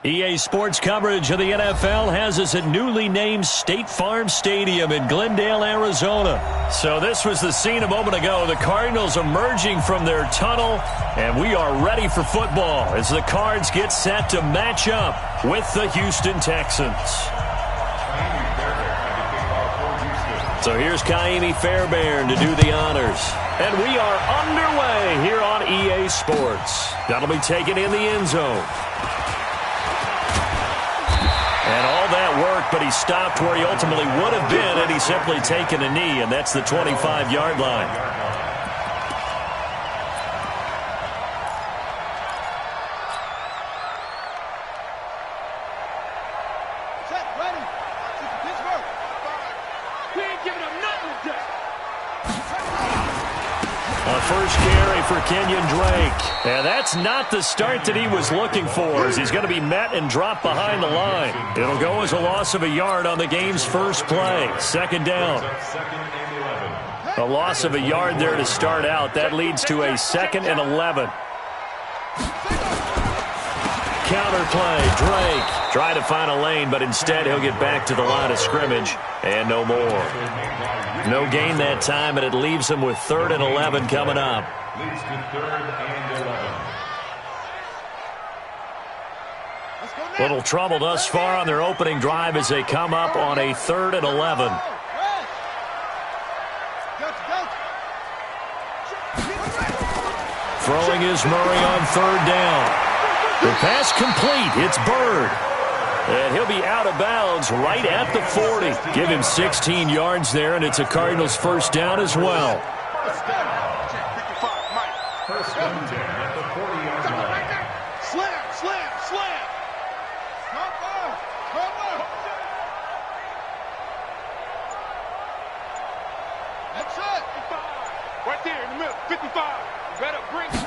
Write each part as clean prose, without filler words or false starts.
EA Sports coverage of the NFL has us at newly named State Farm Stadium in Glendale, Arizona. So this was the scene a moment ago. The Cardinals emerging from their tunnel, and we are ready for football as the Cards get set to match up with the Houston Texans. So here's Kaimi Fairbairn to do the honors. And we are underway here on EA Sports. That'll be taken in the end zone. And all that work, but he stopped where he ultimately would have been had he simply taken a knee, and that's the 25-yard line. Set, ready. Pittsburgh. We ain't giving up nothing today. A first carry for Kenyon Drake. And that's not the start that he was looking for, as he's going to be met and dropped behind the line. It'll go as a loss of a yard on the game's first play. Second down. A loss of a yard there to start out. That leads to a 2nd and 11. Counterplay, Drake. Try to find a lane, but instead he'll get back to the line of scrimmage. And no more. No gain that time, and it leaves him with 3rd and 11 coming up. Leads to 3rd and 11. Little trouble thus far on their opening drive as they come up on a 3rd and 11. Throwing is Murray on 3rd down. The pass complete. It's Bird. And he'll be out of bounds right at the 40. Give him 16 yards there, and it's a Cardinals first down as well. First down at the 40-yard line. Slam, slam, slam. Come on. That's it. 55. Right there in the middle. 55. You better bring it.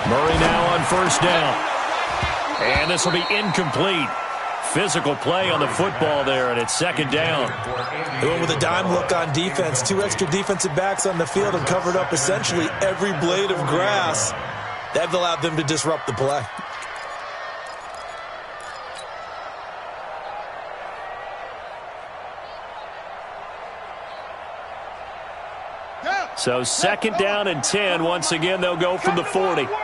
Murray now on first down. And this will be incomplete. Physical play on the football there, and it's 2nd down. They went with a dime look on defense. 2 extra defensive backs on the field and covered up essentially every blade of grass. That allowed them to disrupt the play. So 2nd down and 10. Once again, they'll go from the 40. We want it.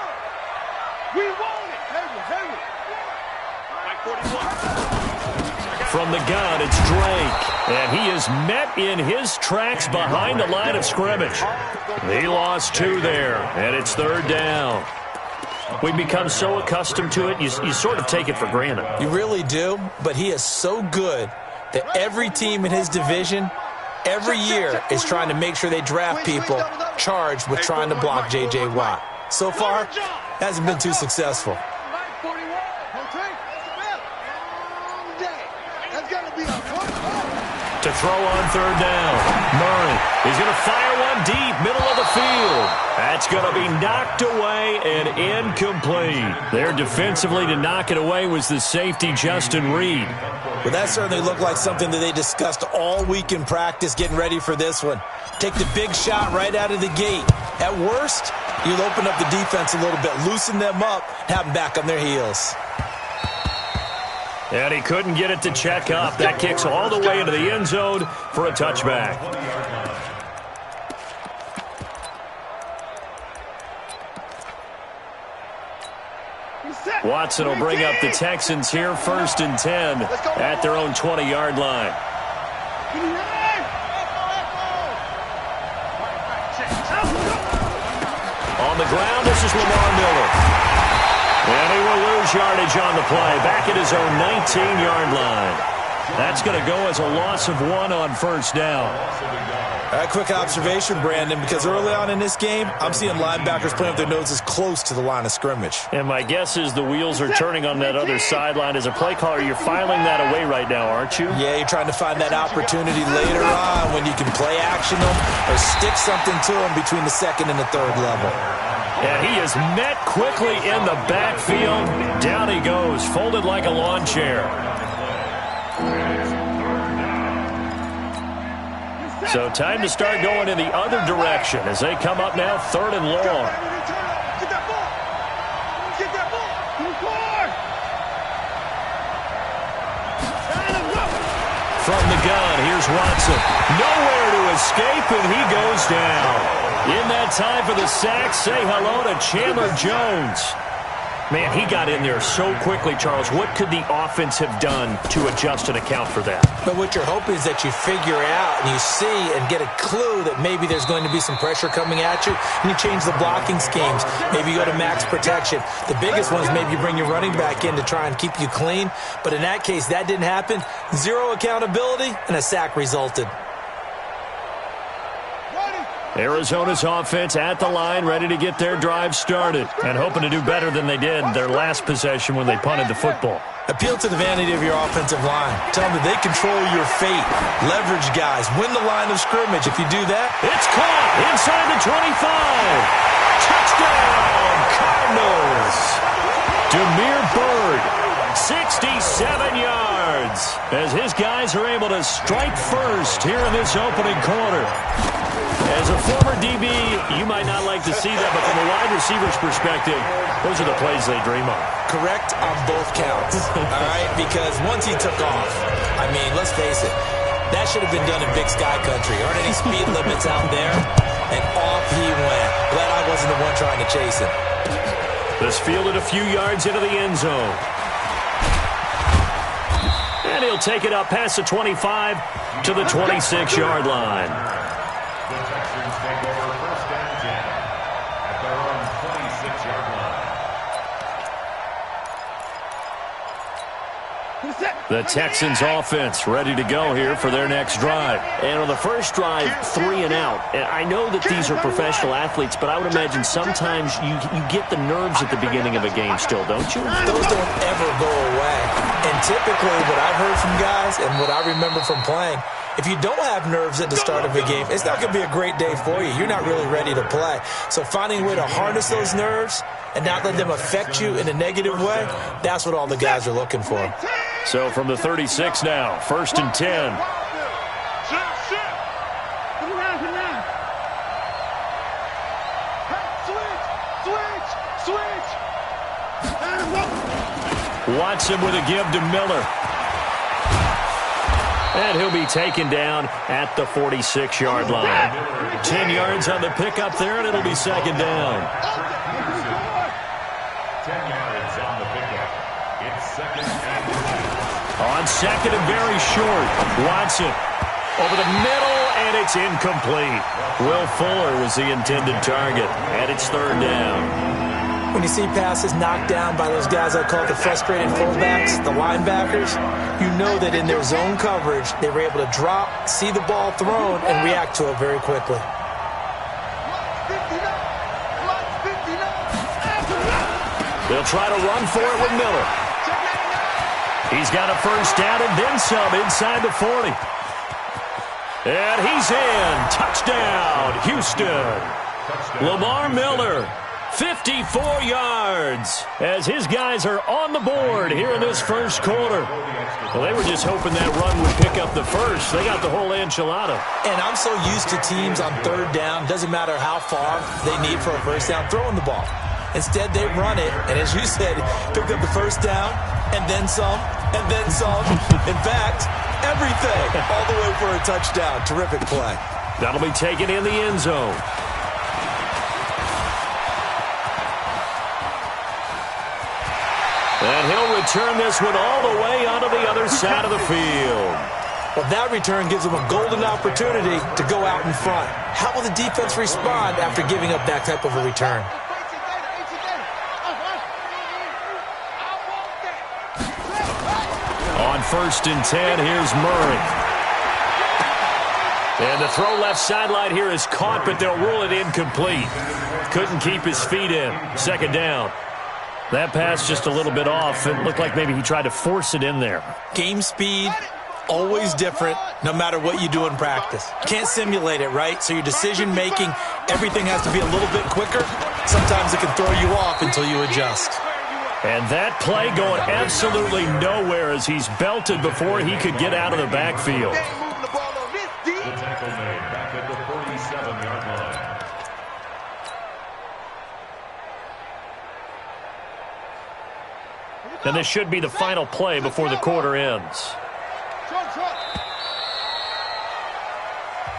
From the gun, it's Drake. And he is met in his tracks behind the line of scrimmage. He lost 2 there, and it's 3rd down. We've become so accustomed to it, you sort of take it for granted. You really do, but he is so good that every team in his division every year is trying to make sure they draft people charged with trying to block J.J. Watt. So far, hasn't been too successful. To throw on 3rd down. Murray. He's going to fire one deep, middle of the field. That's going to be knocked away and incomplete. There defensively to knock it away was the safety, Justin Reed. Well, that certainly looked like something that they discussed all week in practice getting ready for this one. Take the big shot right out of the gate. At worst, you'll open up the defense a little bit, loosen them up, have them back on their heels. And he couldn't get it to check up. That kicks all the way into the end zone for a touchback. Watson will bring up the Texans here, 1st and 10 at their own 20-yard line. On the ground, this is Lamar Miller. And he will lose yardage on the play, back at his own 19-yard line. That's going to go as a loss of 1 on first down. A quick observation, Brandon, because early on in this game, I'm seeing linebackers playing with their noses close to the line of scrimmage. And my guess is the wheels are turning on that other sideline. As a play caller, you're filing that away right now, aren't you? Yeah, you're trying to find that opportunity later on when you can play action them or stick something to them between the 2nd and the 3rd level. And he is met quickly in the backfield. Down he goes, folded like a lawn chair. So time to start going in the other direction as they come up now 3rd and long. from the gun. Here's Watson. Nowhere to escape, and he goes down. In that time for the sack, say hello to Chandler Jones. Man, he got in there so quickly, Charles. What could the offense have done to adjust and account for that? But what you're hoping is that you figure out and you see and get a clue that maybe there's going to be some pressure coming at you, and you change the blocking schemes. Maybe you go to max protection. The biggest one is maybe you bring your running back in to try and keep you clean. But in that case, that didn't happen. Zero accountability, and a sack resulted. Arizona's offense at the line, ready to get their drive started, and hoping to do better than they did their last possession when they punted the football. Appeal to the vanity of your offensive line. Tell them that they control your fate. Leverage guys. Win the line of scrimmage. If you do that, it's caught inside the 25. Touchdown, Cardinals. Demir Bird, 67 yards, as his guys are able to strike first here in this opening quarter. As a former DB, you might not like to see that, but from a wide receiver's perspective, those are the plays they dream of. Correct on both counts, all right? Because once he took off, I mean, let's face it, that should have been done in Big Sky Country. Aren't any speed limits out there? And off he went. Glad I wasn't the one trying to chase him. This fielded a few yards into the end zone. And he'll take it up past the 25 to the 26-yard line. The Texans take over first and 10 at their own 26-yard line. The Texans offense ready to go here for their next drive. And on the first drive, 3 and out. And I know that these are professional athletes, but I would imagine sometimes you get the nerves at the beginning of a game still, don't you? Those don't ever go away. And typically what I've heard from guys and what I remember from playing, if you don't have nerves at the start of a game, it's not going to be a great day for you. You're not really ready to play. So finding a way to harness those nerves and not let them affect you in a negative way, that's what all the guys are looking for. So from the 36 now, first and 10. Watson with a give to Miller. And he'll be taken down at the 46-yard line. 10 yards on the pickup there, and it'll be second down. 10 yards on the pickup. It's second and 10. On second and very short, Watson over the middle, and it's incomplete. Will Fuller was the intended target, and it's third down. When you see passes knocked down by those guys I call the frustrated fullbacks, the linebackers, you know that in their zone coverage, they were able to drop, see the ball thrown, and react to it very quickly. They'll try to run for it with Miller. He's got a first down and then some inside the 40. And he's in. Touchdown, Houston. Lamar Miller, 54 yards, as his guys are on the board here in this first quarter. Well, they were just hoping that run would pick up the first. They got the whole enchilada. And I'm so used to teams on third down, doesn't matter how far they need for a first down, throwing the ball. Instead, they run it, and as you said, picked up the first down, and then some, and then some. In fact, everything, all the way for a touchdown. Terrific play. That'll be taken in the end zone. And he'll return this one all the way onto the other side of the field. Well, that return gives them a golden opportunity to go out in front. How will the defense respond after giving up that type of a return? On first and 10, here's Murray. And the throw left sideline here is caught, but they'll rule it incomplete. Couldn't keep his feet in. Second down. That pass just a little bit off. It looked like maybe he tried to force it in there. Game speed, always different, no matter what you do in practice. Can't simulate it, right? So your decision-making, everything has to be a little bit quicker. Sometimes it can throw you off until you adjust. And that play going absolutely nowhere as he's belted before he could get out of the backfield. The tackle made back at the 47-yard line. And this should be the final play before the quarter ends.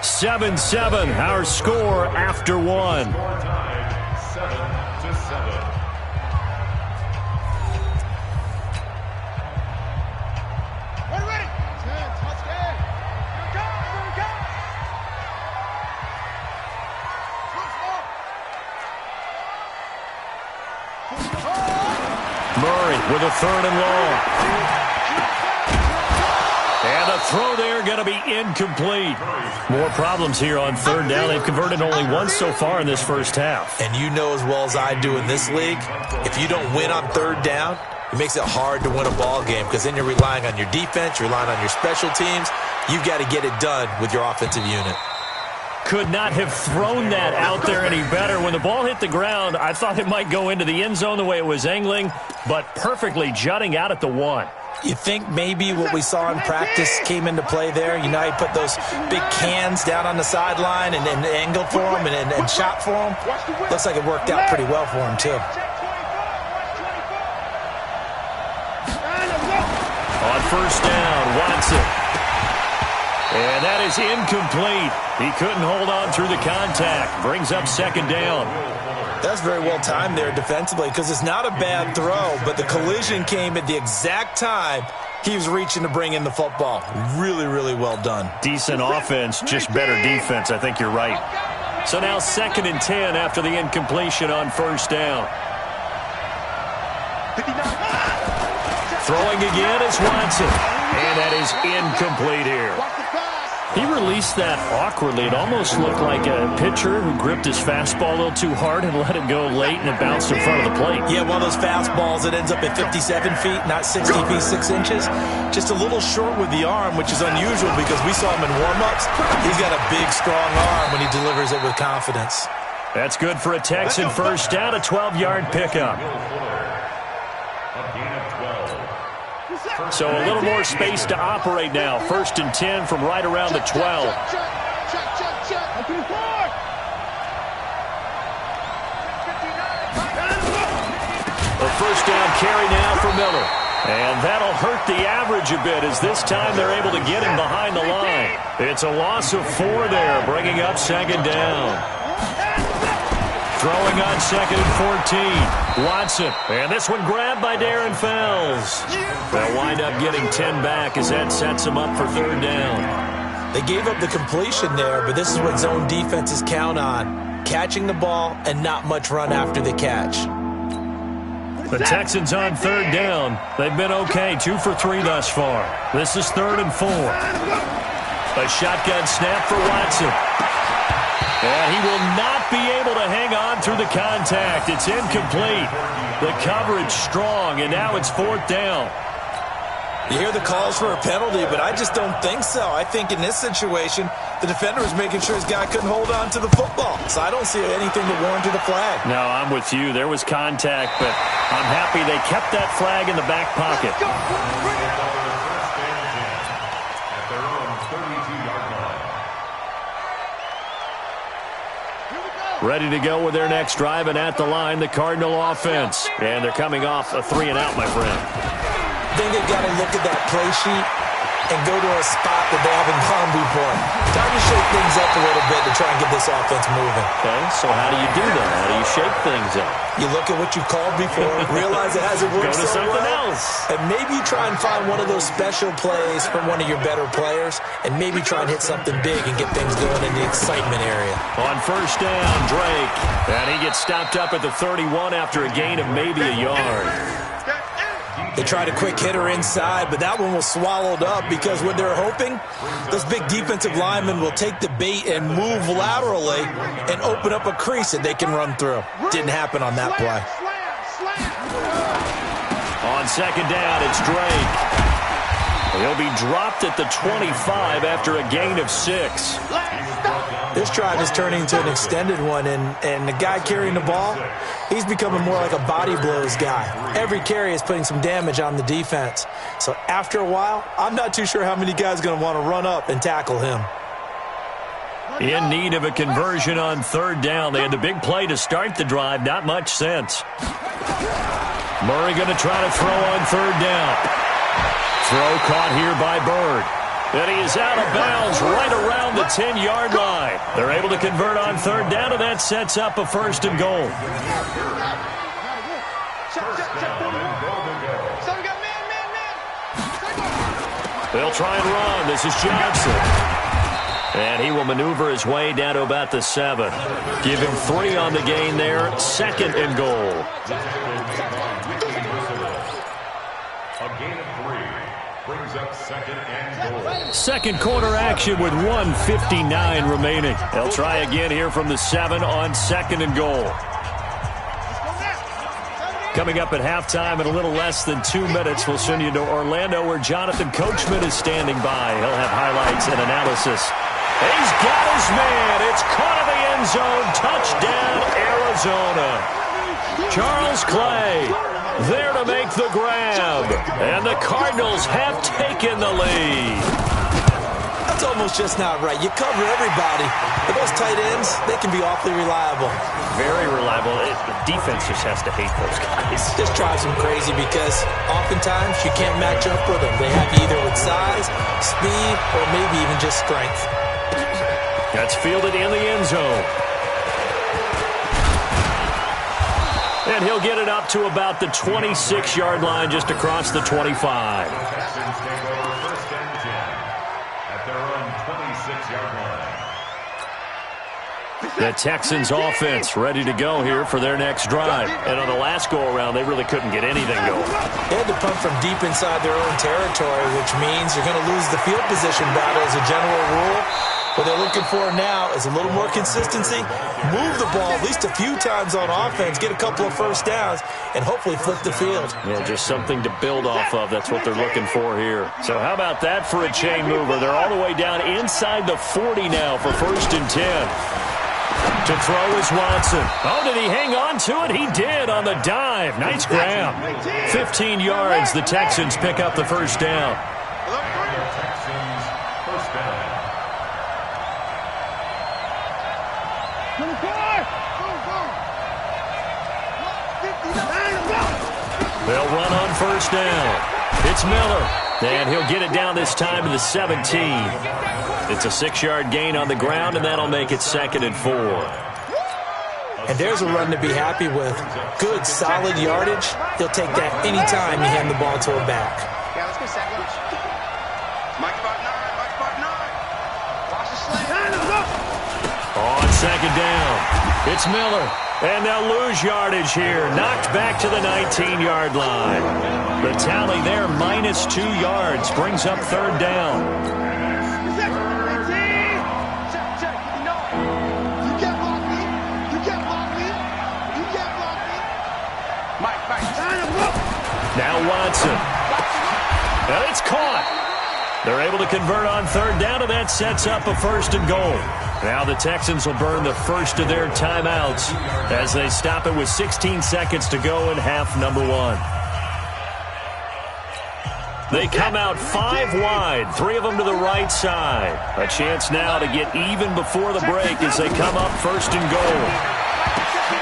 7-7, our score after one. Time, 7-7. Ready. 10, touchdown. Here we go. Murray with a 3rd and long. And the throw there going to be incomplete. More problems here on 3rd down. They've converted only once so far in this first half. And you know as well as I do in this league, if you don't win on 3rd down, it makes it hard to win a ball game because then you're relying on your defense, you're relying on your special teams. You've got to get it done with your offensive unit. Could not have thrown that out there any better. When the ball hit the ground, I thought it might go into the end zone the way it was angling, but perfectly jutting out at the 1. You think maybe what we saw in practice came into play there? You know, he put those big cans down on the sideline and angled for him and shot for him. Looks like it worked out pretty well for him, too. On 1st down, Watson. And that is incomplete. He couldn't hold on through the contact. Brings up 2nd down. That's very well timed there defensively because it's not a bad throw, but the collision came at the exact time he was reaching to bring in the football. Really, really well done. Decent offense, just better defense. I think you're right. So now 2nd and 10 after the incompletion on 1st down. Throwing again is Watson. And that is incomplete here. He released that awkwardly. It almost looked like a pitcher who gripped his fastball a little too hard and let it go late, and it bounced in front of the plate. Yeah, one of those fastballs that ends up at 57 feet, not 60 feet, 6 inches. Just a little short with the arm, which is unusual because we saw him in warm-ups. He's got a big, strong arm when he delivers it with confidence. That's good for a Texan 1st down, a 12-yard pickup. So a little more space to operate now. 1st and 10 from right around the 12. Check. A 1st down carry now for Miller. And that'll hurt the average a bit as this time they're able to get him behind the line. It's a loss of 4 there, bringing up 2nd down. Throwing on 2nd and 14. Watson. And this one grabbed by Darren Fells. They'll wind up getting 10 back as that sets them up for 3rd down. They gave up the completion there, but this is what zone defenses count on. Catching the ball and not much run after the catch. The Texans on 3rd down. They've been okay. 2 for 3 thus far. This is 3rd and 4. A shotgun snap for Watson. And he will not be able to hang on through the contact. It's incomplete. The coverage strong, and now it's 4th down. You hear the calls for a penalty, but I just don't think so. I think in this situation, the defender was making sure his guy couldn't hold on to the football. So I don't see anything that warranted a flag. No, I'm with you. There was contact, but I'm happy they kept that flag in the back pocket. Ready to go with their next drive, and at the line, the Cardinal offense. And they're coming off a 3-and-out, my friend. I think they've got to look at that play sheet and go to a spot that they haven't gone before. Time to shake things up a little bit to try and get this offense moving. Okay, so how do you do that? How do you shake things up? You look at what you've called before, realize it hasn't worked Go to so something well, else. and maybe try and find one of those special plays from one of your better players, and maybe try and hit something big and get things going in the excitement area. On 1st down, Drake. And he gets stopped up at the 31 after a gain of maybe a yard. They tried a quick hitter inside, but that one was swallowed up because what they're hoping, those big defensive linemen will take the bait and move laterally and open up a crease that they can run through. Didn't happen on that play. On 2nd down, it's Drake. He'll be dropped at the 25 after a gain of 6. This drive is turning into an extended one, and the guy carrying the ball, he's becoming more like a body blows guy. Every carry is putting some damage on the defense. So after a while, I'm not too sure how many guys are going to want to run up and tackle him. In need of a conversion on 3rd down. They had the big play to start the drive. Not much sense. Murray going to try to throw on 3rd down. Throw caught here by Bird. And he is out of bounds right around the 10-yard line. They're able to convert on third down, and that sets up a first and goal. They'll try and run. This is Johnson. And he will maneuver his way down to about the 7. Give him 3 on the gain there. Second and goal. A gain of 3 brings up second and goal. Second quarter action with 1:59 remaining. They'll try again here from the 7 on second and goal. Coming up at halftime in a little less than 2 minutes, we'll send you to Orlando where Jonathan Coachman is standing by. He'll have highlights and analysis. He's got his man. It's caught in the end zone. Touchdown, Arizona. Charles Clay there to make the grab. And the Cardinals have taken the lead. That's almost just not right. You cover everybody. But those tight ends, they can be awfully reliable. Very reliable. The defense just has to hate those guys. This drives them crazy because oftentimes you can't match up with them. They have you either with size, speed, or maybe even just strength. That's fielded in the end zone. And he'll get it up to about the 26-yard line just across the 25. Texans take over first and 10 at their own 26-yard line. The Texans offense ready to go here for their next drive. And on the last go-around, they really couldn't get anything going. They had to punt from deep inside their own territory, which means you're going to lose the field position battle as a general rule. What they're looking for now is a little more consistency, move the ball at least a few times on offense, get a couple of first downs, and hopefully flip the field. Yeah, just something to build off of. That's what they're looking for here. So how about that for a chain mover? They're all the way down inside the 40 now for first and 10. To throw is Watson. Oh, did he hang on to it? He did on the dive. Nice grab. 15 yards. The Texans pick up the first down. Texans first down. They'll run on first down. It's Miller. And he'll get it down this time to the 17. It's a 6-yard gain on the ground, and that'll make it second and 4. And there's a run to be happy with. Good, solid yardage. He'll take that anytime you hand the ball to a back. Yeah, let's go second. Mike about 9. Mike about 9. Watch the slant. On second down, it's Miller. And they'll lose yardage here. Knocked back to the 19-yard line. The tally there, minus 2 yards, brings up third down. Now Watson. And it's caught. They're able to convert on third down, and that sets up a first and goal. Now the Texans will burn the first of their timeouts as they stop it with 16 seconds to go in half number 1. They come out 5 wide, 3 of them to the right side. A chance now to get even before the break as they come up first and goal.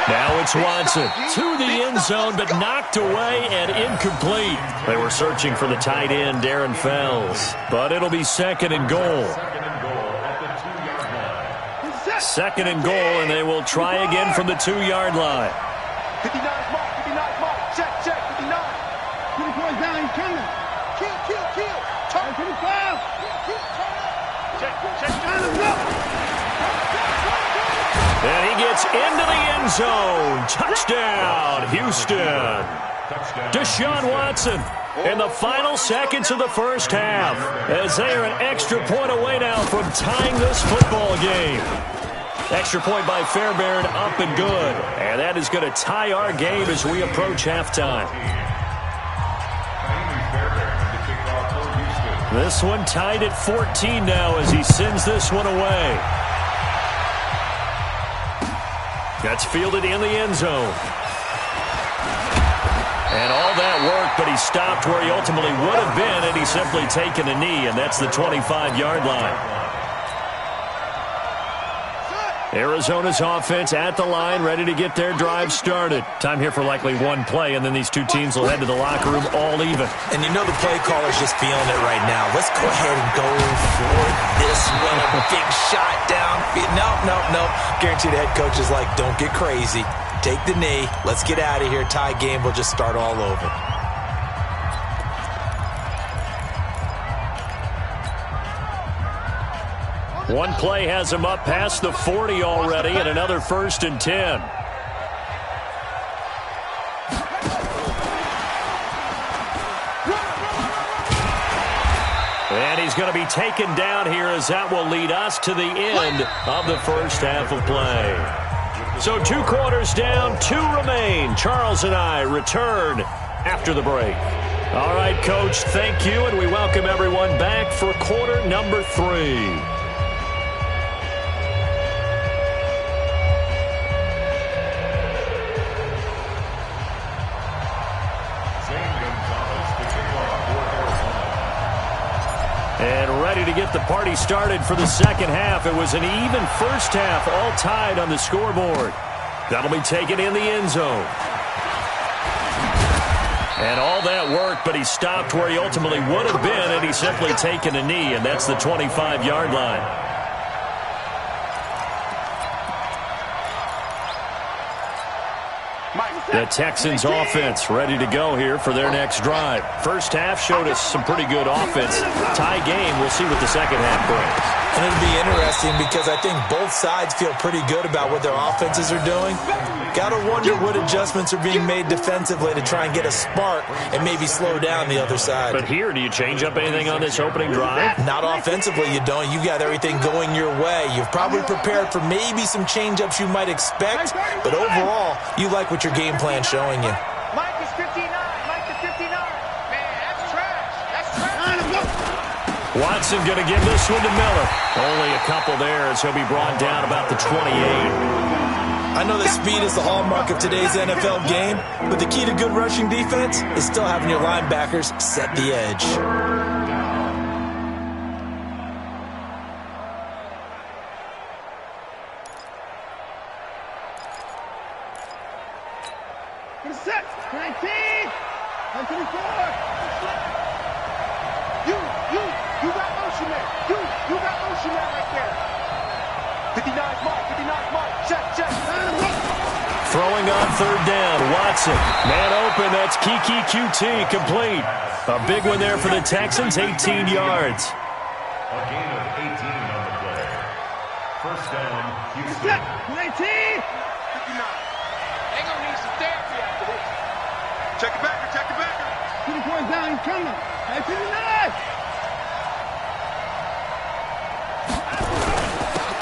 Now it's Watson to the end zone, but knocked away and incomplete. They were searching for the tight end, Darren Fells, but it'll be second and goal. Second and goal, and they will try again from the 2-yard line. 59 mark, 59 mark. Check, 59. 54 down, he's coming. Kill. Turn 55. Check, turn him up. And he gets into the end zone. Touchdown, Houston. Deshaun Watson in the final seconds of the first half, as they are an extra point away now from tying this football game. Extra point by Fairbairn, up and good. And that is going to tie our game as we approach halftime. This one tied at 14 now as he sends this one away. That's fielded in the end zone. And all that work, but he stopped where he ultimately would have been had he simply taken a knee, and that's the 25-yard line. Arizona's offense at the line, ready to get their drive started. Time here for likely one play, and then these two teams will head to the locker room all even. And you know the play caller's just feeling it right now. Let's go ahead and go for this one. A big shot downfield. No. Guarantee the head coach is like, don't get crazy. Take the knee. Let's get out of here. Tie game. We'll just start all over. One play has him up past the 40 already, and another 1st and 10. And he's going to be taken down here, as that will lead us to the end of the first half of play. So 2 quarters down, 2 remain. Charles and I return after the break. All right, Coach, thank you, and we welcome everyone back for quarter number 3. And ready to get the party started for the second half. It was an even first half, all tied on the scoreboard. That'll be taken in the end zone. And all that work, but he stopped where he ultimately would have been, and he's simply taken a knee, and that's the 25-yard line. The Texans offense ready to go here for their next drive. First half showed us some pretty good offense. Tie game, we'll see what the second half brings. And it'll be interesting because I think both sides feel pretty good about what their offenses are doing. Got to wonder what adjustments are being made defensively to try and get a spark and maybe slow down the other side. But here, do you change up anything on this opening drive? Not offensively, you don't. You've got everything going your way. You've probably prepared for maybe some change-ups you might expect, but overall, you like what your game plan's showing you. Mike is 59. Mike is 59. Man, that's trash. That's trash. Watson going to give this one to Miller. Only a couple there as he'll be brought down about the 28. I know that speed is the hallmark of today's NFL game, but the key to good rushing defense is still having your linebackers set the edge. Set. 19. 24. You got motion man. You got motion man right there. 59 Mike. 59 Mike. Check. Throwing on third down, Watson. Man open, that's Kiki QT, complete. A big one there for the Texans, 18 yards. A gain of 18 on the play. First down, Houston. 19. 59. They're going to need some therapy after this. Check it back. 20 points down, he's coming. 59.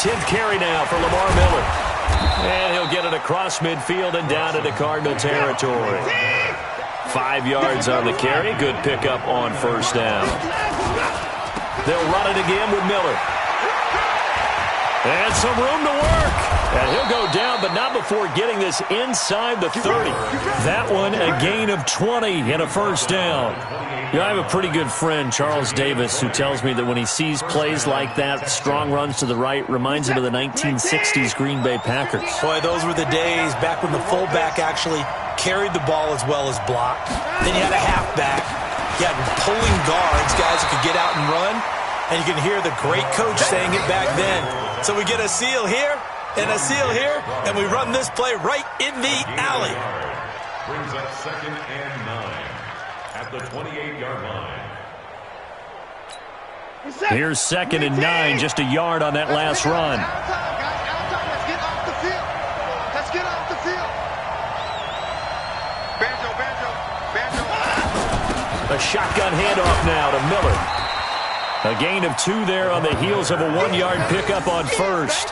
10th carry now for Lamar Miller. And he'll get it across midfield and down into Cardinal territory. 5 yards on the carry. Good pickup on first down. They'll run it again with Miller. And some room to work. And he'll go down, but not before getting this inside the 30. That one, a gain of 20 and a first down. You know, I have a pretty good friend, Charles Davis, who tells me that when he sees plays like that, strong runs to the right, reminds him of the 1960s Green Bay Packers. Boy, those were the days back when the fullback actually carried the ball as well as blocked. Then you had a halfback. You had pulling guards, guys who could get out and run. And you can hear the great coach saying it back then. So we get a seal here and a seal here, and we run this play right in the alley. Brings up 2nd and 9 at the 28-yard line. Here's 2nd and 9, just a yard on that last run. Outside, let's get off the field. Let's get off the field. Banjo. A shotgun handoff now to Miller. A gain of 2 there on the heels of a 1-yard pickup on first.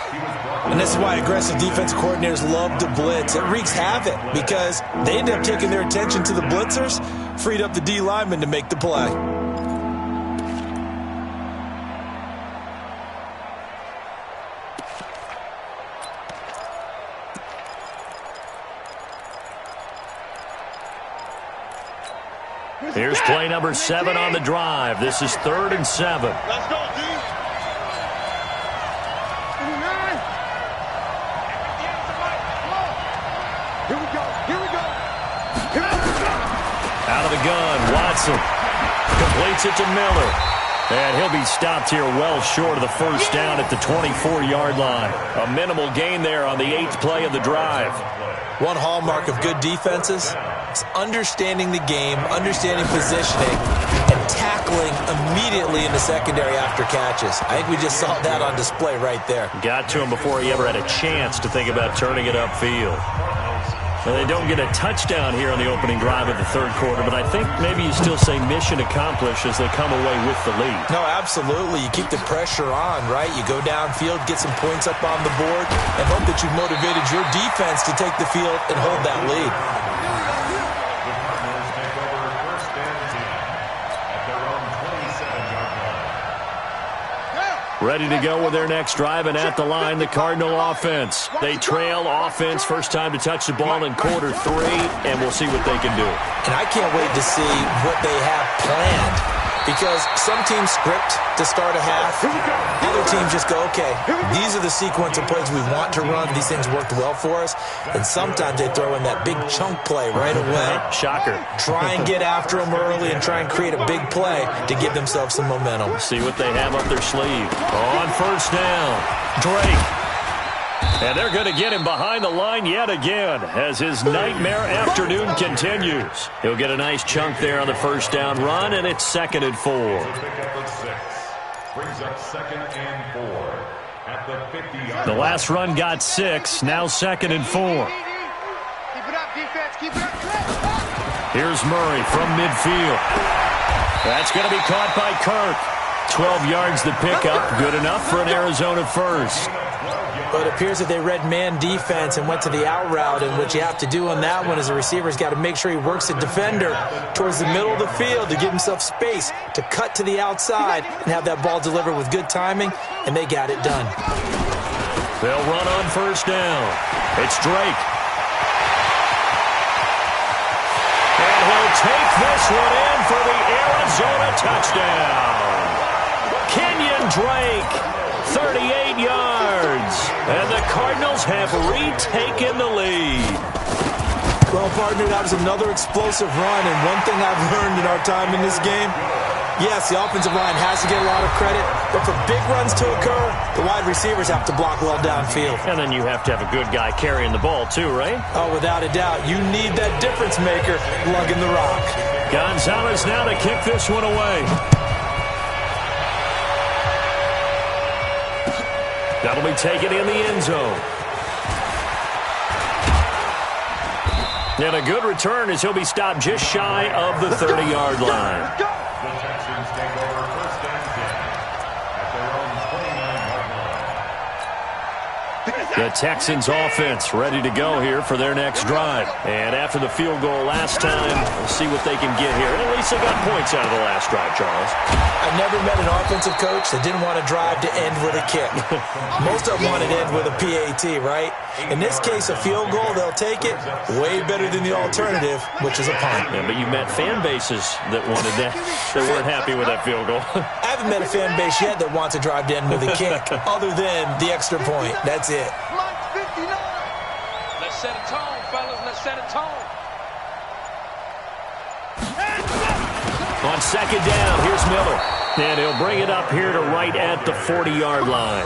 And this is why aggressive defensive coordinators love to blitz. It wreaks havoc because they end up taking their attention to the blitzers, freed up the D lineman to make the play. Here's play number 7 on the drive. This is 3rd and 7. Let's go, D. 59. the gun. Watson completes it to Miller. And he'll be stopped here well short of the first down at the 24-yard line. A minimal gain there on the 8th play of the drive. One hallmark of good defenses is understanding the game, understanding positioning, and tackling immediately in the secondary after catches. I think we just saw that on display right there. Got to him before he ever had a chance to think about turning it upfield. Well, they don't get a touchdown here on the opening drive of the third quarter, but I think maybe you still say mission accomplished as they come away with the lead. No, absolutely. You keep the pressure on, right? You go downfield, get some points up on the board, and hope that you've motivated your defense to take the field and hold that lead. Ready to go with their next drive, and at the line, the Cardinal offense. They trail offense, first time to touch the ball in quarter 3, and we'll see what they can do. And I can't wait to see what they have planned, because some teams script to start a half. Other teams just go, okay, these are the sequence of plays we want to run. These things worked well for us. And sometimes they throw in that big chunk play right away. Shocker. Try and get after them early and try and create a big play to give themselves some momentum. See what they have up their sleeve. On first down, Drake. And they're going to get him behind the line yet again as his nightmare afternoon continues. He'll get a nice chunk there on the first down run, and it's 2nd and 4. Brings up 2nd and 4 at the 50-yard. The last run got 6, now 2nd and 4. Keep it up, defense. Keep it up. Here's Murray from midfield. That's going to be caught by Kirk. 12 yards the pickup, good enough for an Arizona first. But it appears that they read man defense and went to the out route, and what you have to do on that one is the receiver's got to make sure he works the defender towards the middle of the field to give himself space to cut to the outside and have that ball delivered with good timing, and they got it done. They'll run on first down. It's Drake. And he'll take this one in for the Arizona touchdown. Kenyon Drake, 38 yards. And the Cardinals have retaken the lead. Well, partner, that was another explosive run, and one thing I've learned in our time in this game, yes, the offensive line has to get a lot of credit, but for big runs to occur, the wide receivers have to block well downfield. And then you have to have a good guy carrying the ball too, right? Oh, without a doubt. You need that difference maker lugging the rock. Gonzalez now to kick this one away. That'll be taken in the end zone. And a good return as he'll be stopped just shy of the 30-yard line. The Texans take over first and 10 at their own 29-yard line. The Texans offense ready to go here for their next drive. And after the field goal last time, we'll see what they can get here. And at least they got points out of the last drive, Charles. I've never met an offensive coach that didn't want to drive to end with a kick. Most of them want to end with a PAT, right? In this case, a field goal, they'll take it. Way better than the alternative, which is a punt. Yeah, but you met fan bases that wanted that, that weren't happy with that field goal. I haven't met a fan base yet that wants to drive to end with a kick, other than the extra point. That's it. Let's set a tone, fellas. Let's set a tone. On second down, here's Miller. And he'll bring it up here to right at the 40-yard line.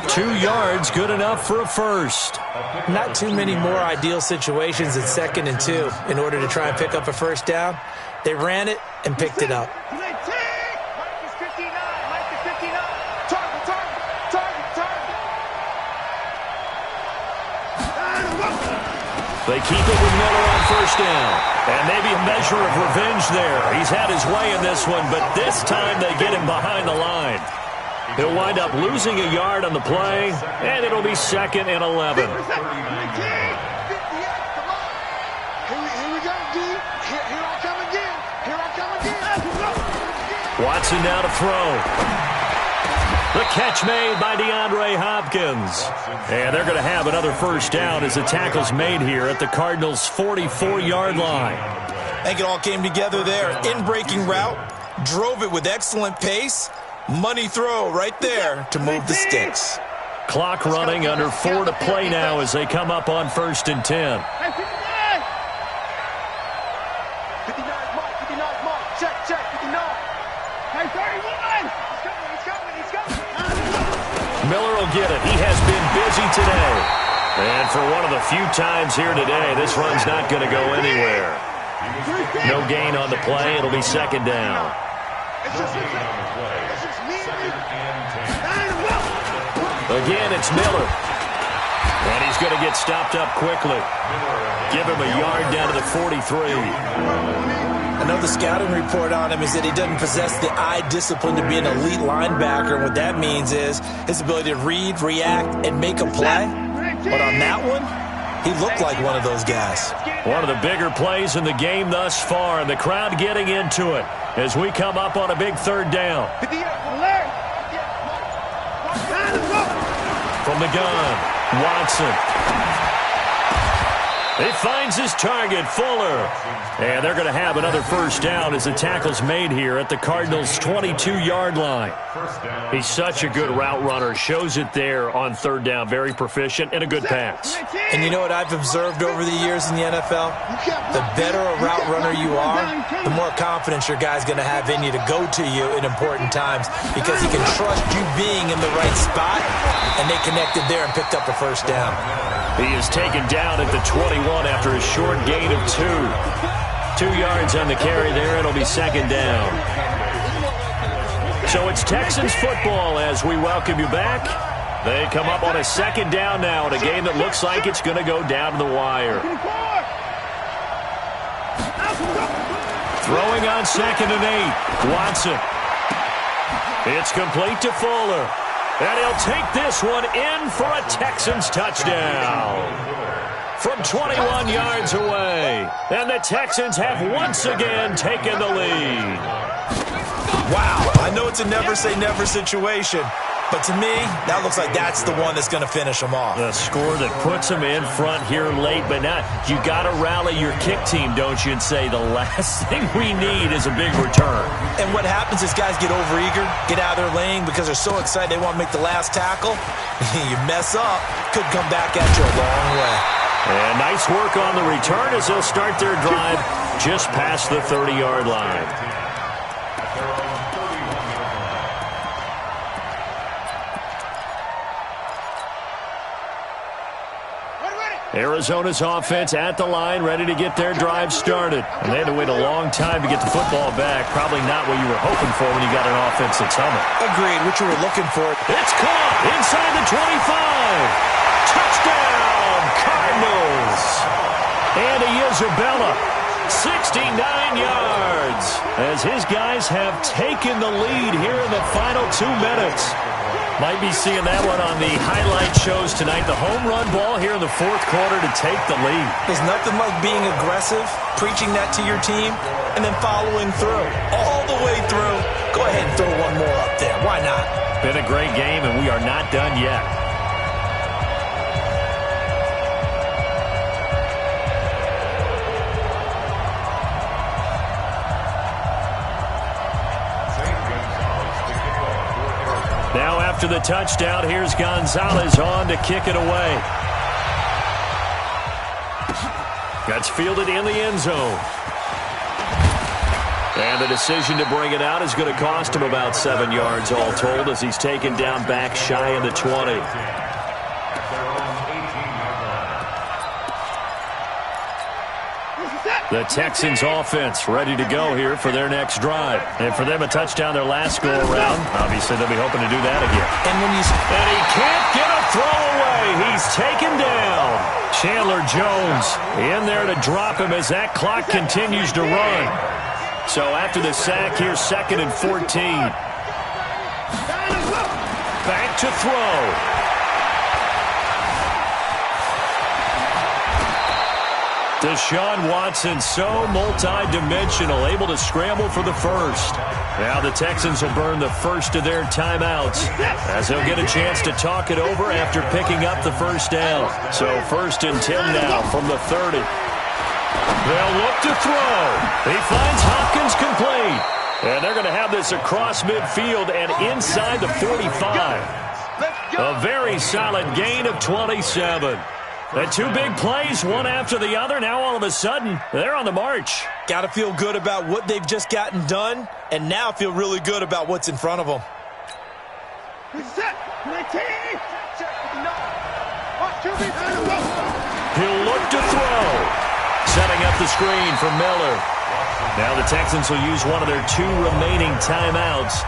2 yards, good enough for a first. Not too many more ideal situations in 2nd and 2 in order to try and pick up a first down. They ran it and picked it up. Mike is 59. Mike is 59. Target, target, target, target. They keep it with Miller on first down. And maybe a measure of revenge there. He's had his way in this one, but this time they get him behind the line. He'll wind up losing a yard on the play, and it'll be 2nd and 11. Here we go, D. Here I come again. Here I come again. Watson now to throw. The catch made by DeAndre Hopkins. And they're going to have another first down as the tackle's made here at the Cardinals' 44-yard line. I think it all came together there. In-breaking route, drove it with excellent pace. Money throw right there to move the sticks. Clock running, under 4 to play now as they come up on 1st and 10. 59, Mike, 59. will get it. He has been busy today. And for one of the few times here today, this run's not going to go anywhere. No gain on the play. It'll be second down. Again, it's Miller. And he's going to get stopped up quickly. Give him a yard down to the 43. I know the scouting report on him is that he doesn't possess the eye discipline to be an elite linebacker. And what that means is his ability to read, react, and make a play. But on that one, he looked like one of those guys. One of the bigger plays in the game thus far, and the crowd getting into it as we come up on a big third down. From the gun, Watson. He finds his target, Fuller. And they're going to have another first down as the tackle's made here at the Cardinals' 22-yard line. He's such a good route runner. Shows it there on third down. Very proficient and a good pass. And you know what I've observed over the years in the NFL? The better a route runner you are, the more confidence your guy's going to have in you to go to you in important times because he can trust you being in the right spot, and they connected there and picked up a first down. He is taken down at the 21 after a short gain of 2. 2 yards on the carry there. It'll be second down. So it's Texans football as we welcome you back. They come up on a second down now in a game that looks like it's going to go down to the wire. Throwing on 2nd and 8. Watson. It's complete to Fuller. And he'll take this one in for a Texans touchdown. From 21 yards away. And the Texans have once again taken the lead. Wow, I know it's a never-say-never situation, but to me, that looks like that's the one that's going to finish them off. The score that puts them in front here late, but now you got to rally your kick team, don't you, and say the last thing we need is a big return. And what happens is guys get overeager, get out of their lane because they're so excited they want to make the last tackle. You mess up, could come back at you a long way. And nice work on the return as they'll start their drive just past the 30-yard line. Arizona's offense at the line, ready to get their drive started. And they had to wait a long time to get the football back. Probably not what you were hoping for when you got an offense that's humming. Agreed, what you were looking for. It's caught inside the 25. Touchdown, Cardinals. Andy Isabella, 69 yards. As his guys have taken the lead here in the final 2 minutes. Might be seeing that one on the highlight shows tonight. The home run ball here in the 4th quarter to take the lead. There's nothing like being aggressive, preaching that to your team, and then following through. All the way through. Go ahead and throw one more up there. Why not? Been a great game, and we are not done yet. Now after the touchdown, here's Gonzalez on to kick it away. That's fielded in the end zone. And the decision to bring it out is going to cost him about 7 yards all told as he's taken down back shy of the 20. The Texans offense ready to go here for their next drive. And for them, a touchdown their last go-around. Obviously, they'll be hoping to do that again. And he can't get a throw away. He's taken down. Chandler Jones in there to drop him as that clock continues to run. So after the sack, here's 2nd and 14. Back to throw. Deshaun Watson, so multi-dimensional, able to scramble for the first. Now the Texans will burn the first of their timeouts as they'll get a chance to talk it over after picking up the first down. So 1st and 10 now from the 30. They'll look to throw. He finds Hopkins complete. And they're going to have this across midfield and inside the 45. A very solid gain of 27. The 2 big plays, one after the other. Now all of a sudden, they're on the march. Got to feel good about what they've just gotten done, and now feel really good about what's in front of them. Set. 19. Check. 59. Watch QB. He'll look to throw. Setting up the screen for Miller. Now the Texans will use one of their 2 remaining timeouts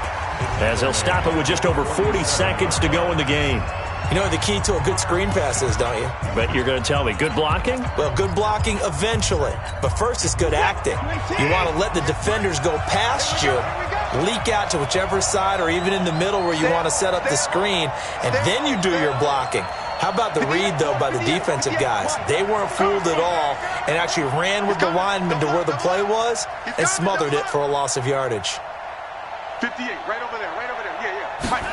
as they'll stop it with just over 40 seconds to go in the game. You know what the key to a good screen pass is, don't you? But you're going to tell me, good blocking? Well, good blocking eventually. But first, it's good acting. You want to let the defenders go past you, leak out to whichever side or even in the middle where you want to set up the screen, and then you do your blocking. How about the read, though, by the defensive guys? They weren't fooled at all and actually ran with the lineman to where the play was and smothered it for a loss of yardage. 58, right over there, yeah. Mike.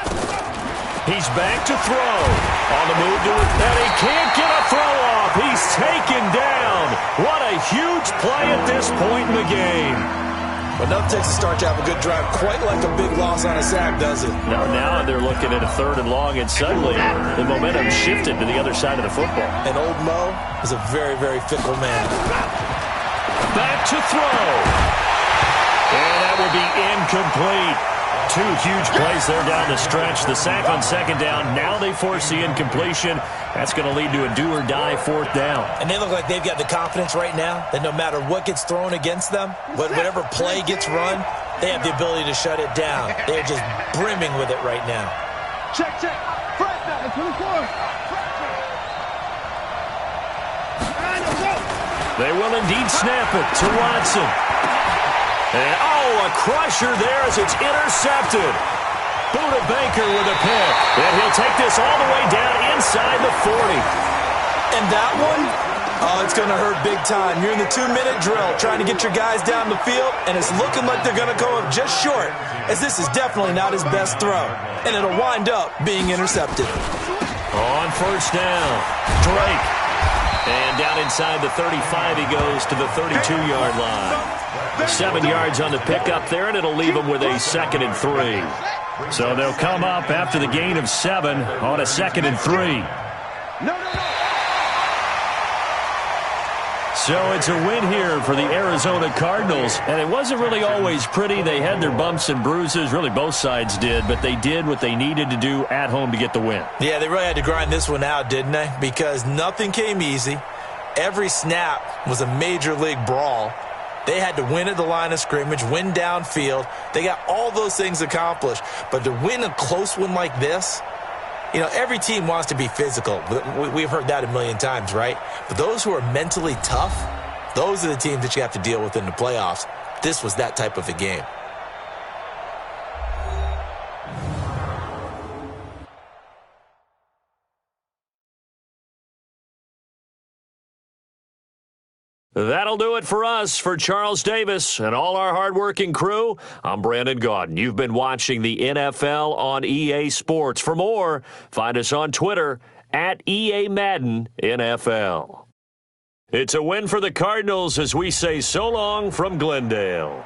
He's back to throw. On the move to it, and he can't get a throw off. He's taken down. What a huge play at this point in the game. But nothing takes a start to have a good drive quite like a big loss on a sack, does it? Now they're looking at a 3rd and long, and suddenly the momentum shifted to the other side of the football. And old Mo is a very, very fickle man. Back to throw. And that will be incomplete. 2 huge plays there down the stretch. The sack on 2nd down. Now they force the incompletion. That's going to lead to a do-or-die 4th down. And they look like they've got the confidence right now that no matter what gets thrown against them, whatever play gets run, they have the ability to shut it down. They're just brimming with it right now. Check. Fred down. 24. They will indeed snap it to Watson. And, a crusher there as it's intercepted. Buda Baker with a pick. And he'll take this all the way down inside the 40. And that one, it's going to hurt big time. You're in the 2-minute drill trying to get your guys down the field, and it's looking like they're going to come up just short, as this is definitely not his best throw. And it'll wind up being intercepted. On 1st down, Drake. And down inside the 35, he goes to the 32-yard line. 7 yards on the pickup there, and it'll leave them with a 2nd and 3. So they'll come up after the gain of 7 on a 2nd and 3. So it's a win here for the Arizona Cardinals, and it wasn't really always pretty. They had their bumps and bruises, really both sides did, but they did what they needed to do at home to get the win. Yeah, they really had to grind this one out, didn't they? Because nothing came easy. Every snap was a major league brawl. They had to win at the line of scrimmage, win downfield. They got all those things accomplished. But to win a close one like this, every team wants to be physical. We've heard that a million times, right? But those who are mentally tough, those are the teams that you have to deal with in the playoffs. This was that type of a game. That'll do it for us. For Charles Davis and all our hardworking crew, I'm Brandon Gaudin. You've been watching the NFL on EA Sports. For more, find us on Twitter at EA Madden NFL. It's a win for the Cardinals as we say so long from Glendale.